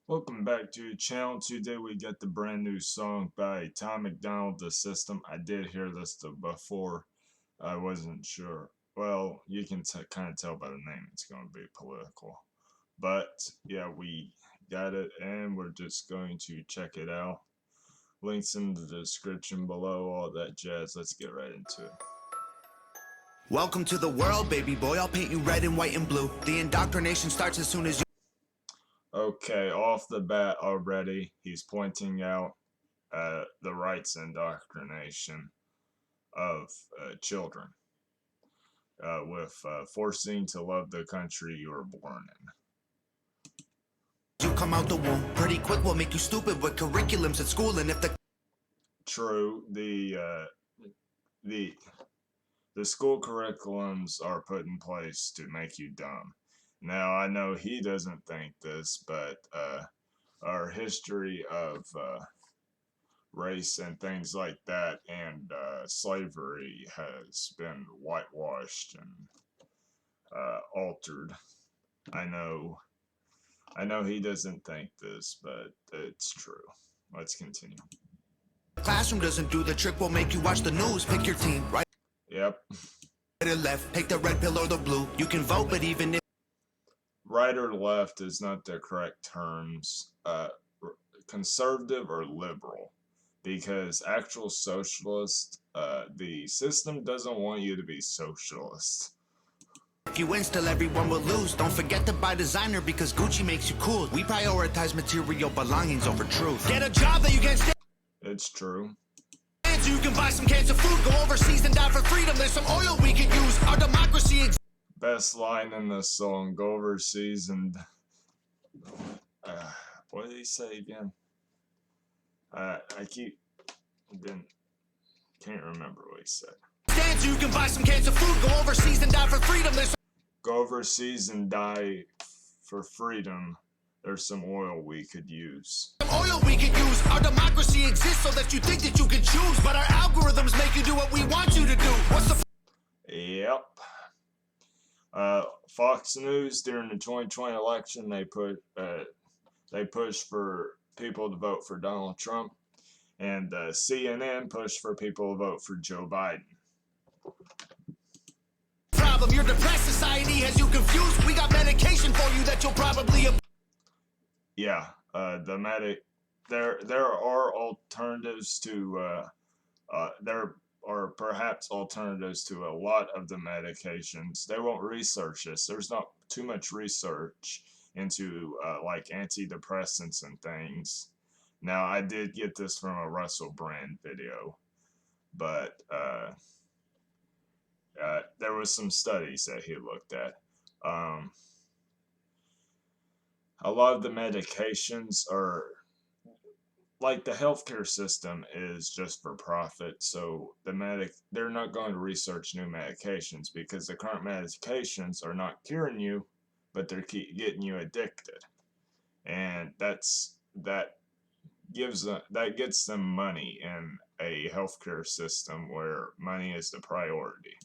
Welcome back to the channel. Today we got the brand new song by Tom MacDonald, The System. I did hear this before. I wasn't sure. Well, you can kind of tell by the name it's going to be political. But yeah, we got it and we're just going to check it out. Links in the description below, all that jazz. Let's get right into it. Welcome to the world, baby boy. I'll paint you red and white and blue. The indoctrination starts as soon as you... Okay, off the bat already, he's pointing out the rights indoctrination of children with forcing to love the country you were born in. You come out the womb pretty quick, will make you stupid with curriculums at school. And if the... True, the school curriculums are put in place to make you dumb. Now, I know he doesn't think this, but our history of race and things like that and slavery has been whitewashed and altered. I know he doesn't think this, but it's true. Let's continue. classroom doesn't do the trick, will make you watch the news. Pick your team, right? Yep. Right or left, take the red pill or the blue. You can vote, but even if... Right or left is not the correct terms. Conservative or liberal, because actual socialist, the system doesn't want you to be socialist. If you win, still everyone will lose. Don't forget to buy designer because Gucci makes you cool. We prioritize material belongings over truth. Get a job that you can stand. It's true. So you can buy some cans of food, go overseas and die for freedom. There's some oil we can use. Our democracy exists. Best line in this song: go overseas and what did he say again? I can't remember what he said. Stand so you can buy some cans of food, go overseas and die for freedom. There's go overseas and die for freedom. There's some oil we could use. some oil we can use. Our democracy exists so that you think that you can choose, but our algorithms make you do what we want you to do. What's the... Yep. Fox News during the 2020 election, they pushed for people to vote for Donald Trump, and CNN pushed for people to vote for Joe Biden. problem? Your depressed society has you confused. We got medication for you that you'll probably... Yeah, there are alternatives to there are perhaps alternatives to a lot of the medications. They won't research this. There's not too much research into like antidepressants and things. Now, I did get this from a Russell Brand video, but there was some studies that he looked at. A lot of the medications are, like, the healthcare system is just for profit, so they're not going to research new medications because the current medications are not curing you, but they're getting you addicted, and that gets them money in a healthcare system where money is the priority.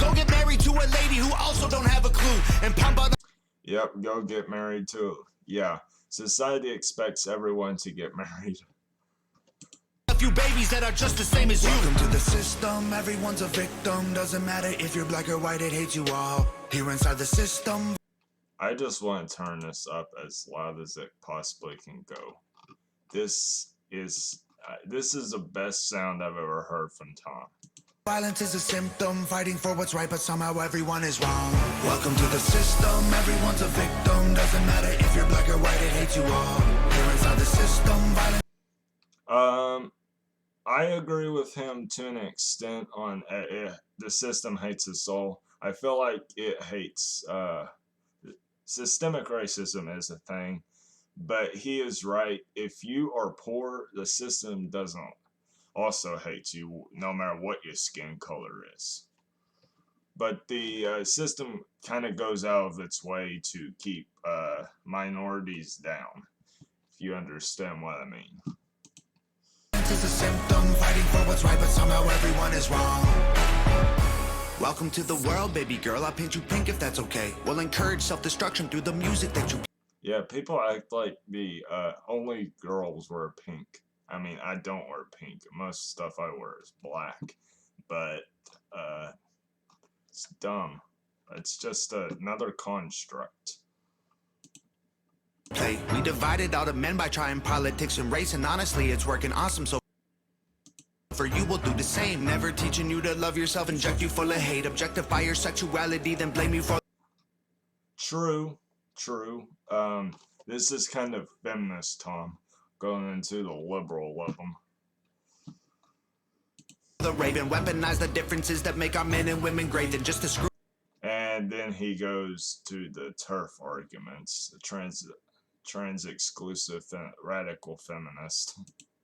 Go get married to a lady who also don't have a clue and pump out... Yep, go get married too. Yeah, society expects everyone to get married. A few babies that are just the same as you. Welcome to the system, everyone's a victim. Doesn't matter if you're black or white, it hates you all. Here inside the system. I just want to turn this up as loud as it possibly can go. This is the best sound I've ever heard from Tom. Violence is a symptom, fighting for what's right, but somehow everyone is wrong. Welcome to the system, everyone's a victim. Doesn't matter if you're black or white, it hates you all. Here inside the system, violence... I agree with him to an extent on the system hates us all. I feel like it hates, systemic racism is a thing, but he is right. If you are poor, the system doesn't also hates you no matter what your skin color is. But the system kind of goes out of its way to keep minorities down, if you understand what I mean. Is a symptom, fighting for what's right, but somehow everyone is wrong. Welcome to the world, baby girl. I'll paint you pink if that's okay. We'll encourage self-destruction through the music that you... Yeah, people act like the only girls wear pink. I mean, I don't wear pink. Most stuff I wear is black, but uh, it's dumb. It's just another construct. We divided all the men by trying politics and race, and honestly, it's working awesome. So for you, we'll do the same. Never teaching you to love yourself, inject you full of hate, objectify your sexuality, then blame you for. True, true. This is kind of feminist, Tom, going into the liberalism. The raven weaponize the differences that make our men and women great, than just to screw. And then he goes to the turf arguments, the trans exclusive radical feminist.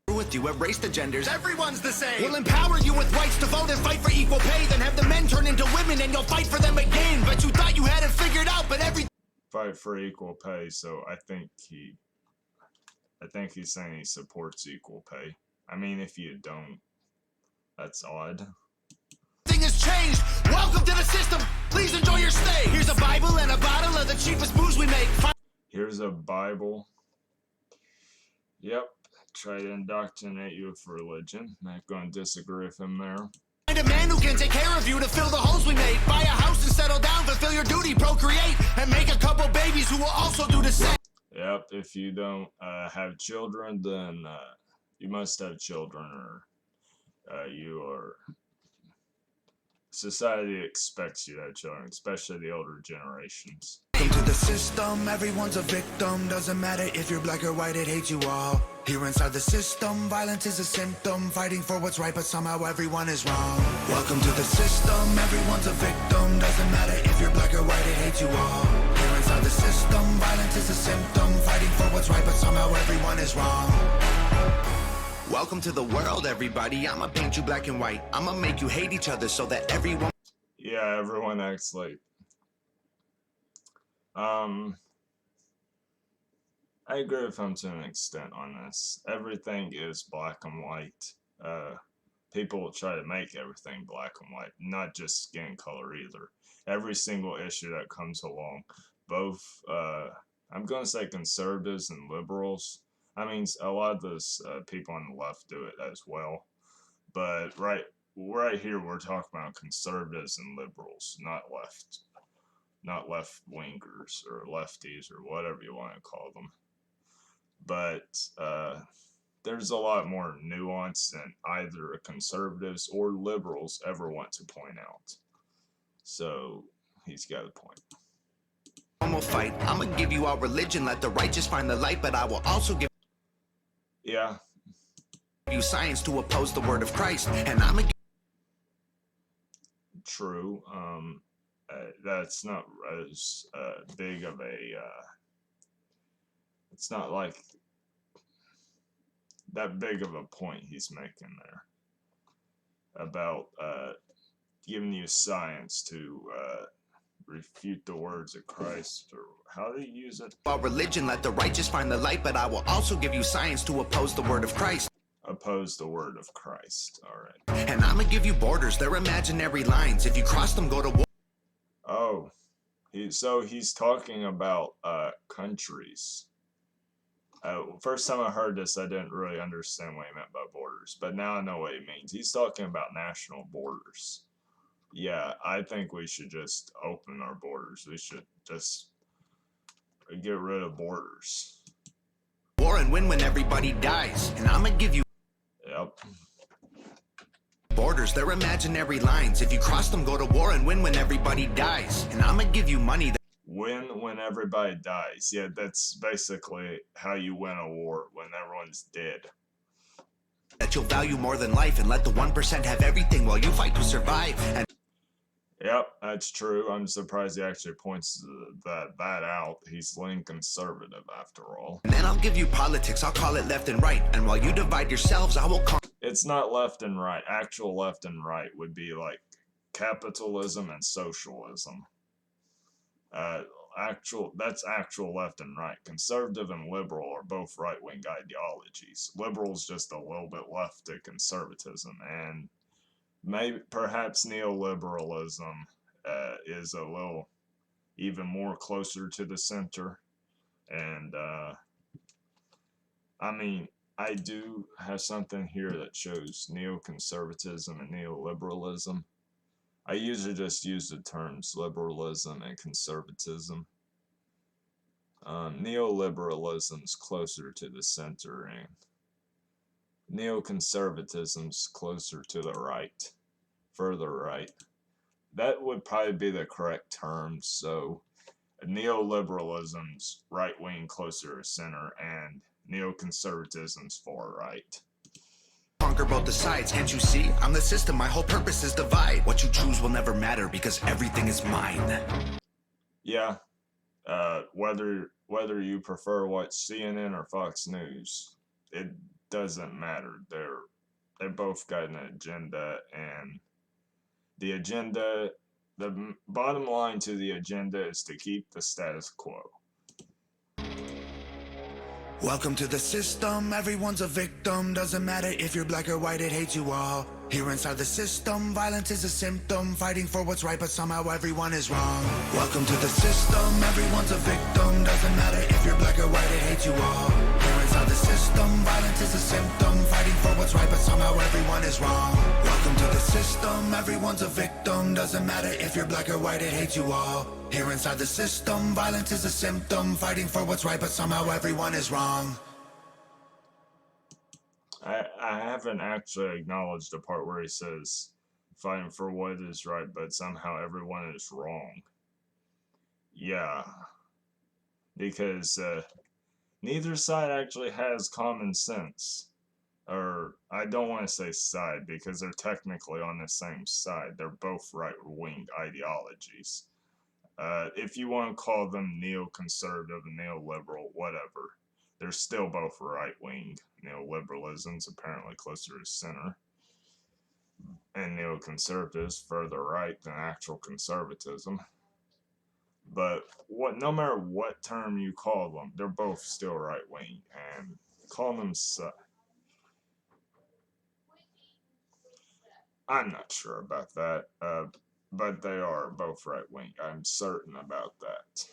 With you, erase the genders, everyone's the same. We'll empower you with rights to vote and fight for equal pay, then have the men turn into women and you'll fight for them again. But you thought you had it figured out, but every fight for equal pay. So I think he's saying he supports equal pay. I mean, if you don't, that's odd. Thing has changed. Welcome to the system. Please enjoy your stay. Here's a Bible and a bottle of the cheapest booze we make. Here's a Bible. Yep. Try to indoctrinate you with religion. Not going to disagree with him there. Find a man who can take care of you to fill the holes we made. Buy a house and settle down, fulfill your duty, procreate, and make a couple babies who will also do the same. Yep. If you don't have children, then you must have children, or you are. Society expects you to have children, especially the older generations. Welcome to the system, everyone's a victim. Doesn't matter if you're black or white, it hates you all. Here inside the system, violence is a symptom. Fighting for what's right, but somehow everyone is wrong. Welcome to the system, everyone's a victim. Doesn't matter if you're black or white, it hates you all. Here inside the system, violence is a symptom. Fighting for what's right, but somehow everyone is wrong. Welcome to the world, everybody. I'ma paint you black and white. I'ma make you hate each other so that everyone. Yeah, everyone acts like. I agree with him to an extent on this. Everything is black and white. People try to make everything black and white, not just skin color either. Every single issue that comes along, both, I'm going to say conservatives and liberals. I mean, a lot of those people on the left do it as well. But right here, we're talking about conservatives and liberals, not left wingers or lefties or whatever you want to call them. But there's a lot more nuance than either conservatives or liberals ever want to point out. So he's got a point. I'm gonna fight. I'm gonna give you our religion. Let the righteous find the light, but I will also give. Yeah. You science to oppose the word of Christ, and I'm gonna. True. That's not as big of a. It's not like that big of a point he's making there about giving you science to refute the words of Christ, or how do you use it? Our religion, let the righteous find the light, but I will also give you science to oppose the word of Christ. Oppose the word of Christ. All right. And I'm gonna give you borders. They're imaginary lines. If you cross them, go to war. Oh, he's talking about countries. First time I heard this, I didn't really understand what he meant by borders, but now I know what he means. He's talking about national borders. Yeah, I think we should just open our borders. We should just get rid of borders. War and win when everybody dies. And I'm gonna give you. Yep. Borders, they're imaginary lines. If you cross them, go to war and win when everybody dies. And I'm gonna give you money. Win when everybody dies. Yeah, that's basically how you win a war, when everyone's dead. That you'll value more than life, and let the 1% have everything while you fight to survive. And yep, that's true. I'm surprised he actually points that out. He's leaning conservative after all. And then I'll give you politics. I'll call it left and right. And while you divide yourselves, I will call. It's not left and right. Actual left and right would be like capitalism and socialism. That's actual left and right. Conservative and liberal are both right-wing ideologies. Liberal's just a little bit left to conservatism, and maybe perhaps neoliberalism is a little even more closer to the center. And I mean, I do have something here that shows neoconservatism and neoliberalism. I usually just use the terms liberalism and conservatism. Neoliberalism's closer to the center, and neoconservatism's closer to the right, further right. That would probably be the correct term. So, neoliberalism's right wing closer to center, and neoconservatism's far right. Conquer both the sides, can't you see? I'm the system, my whole purpose is divide. What you choose will never matter because everything is mine. Yeah, whether you prefer watch CNN or Fox News, it doesn't matter. They both got an agenda, and the agenda, the bottom line to the agenda is to keep the status quo. Welcome to the system, everyone's a victim. Doesn't matter if you're black or white, it hates you all. Here inside the system, violence is a symptom. Fighting for what's right, but somehow everyone is wrong. Welcome to the system, everyone's a victim. Doesn't matter if you're black or white, it hates you all. Here inside the system, violence is a symptom. Fighting for what's right, but somehow everyone is wrong. Welcome to the system, everyone's a victim. Doesn't matter if you're black or white, it hates you all. Here inside the system, violence is a symptom. Fighting for what's right, but somehow everyone is wrong. I haven't actually acknowledged the part where he says fighting for what is right, but somehow everyone is wrong. Yeah, because neither side actually has common sense. Or, I don't want to say side, because they're technically on the same side. They're both right-wing ideologies. If you want to call them neoconservative and neoliberal, whatever, they're still both right-wing. Neoliberalism's apparently closer to center, and neoconservatives further right than actual conservatism. But no matter what term you call them, they're both still right-wing, and call them I'm not sure about that, but they are both right-wing. I'm certain about that.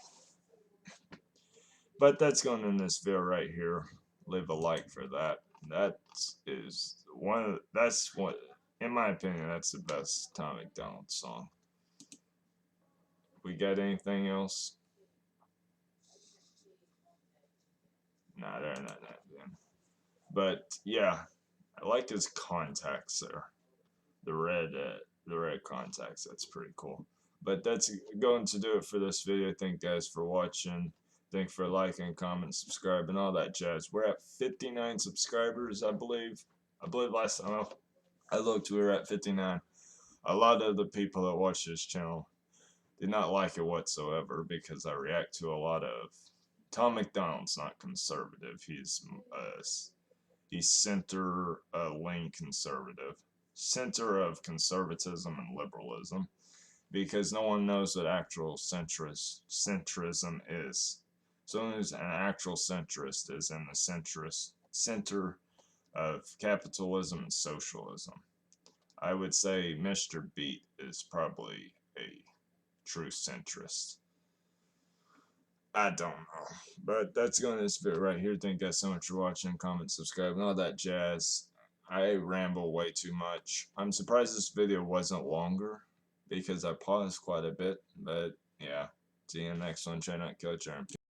But that's going to end this video right here. Leave a like for that. That's what, in my opinion, that's the best Tom MacDonald song. We got anything else? Nah, they're not that then. But yeah, I like his contacts there. The red contacts. That's pretty cool. But that's going to do it for this video. Thank you guys for watching. Thanks for liking, comment, subscribe, and all that jazz. We're at 59 subscribers, I believe. I believe last time I looked, we were at 59. A lot of the people that watch this channel did not like it whatsoever because I react to a lot of... Tom MacDonald's not conservative. He's center-lean conservative. Center of conservatism and liberalism. Because no one knows what actual centrism is. So as an actual centrist is in the center of capitalism and socialism. I would say Mr. Beat is probably a true centrist. I don't know. But that's going to this video right here. Thank you guys so much for watching. Comment, subscribe, and all that jazz. I ramble way too much. I'm surprised this video wasn't longer, because I paused quite a bit, but yeah. See you in the next one. Try not to kill it,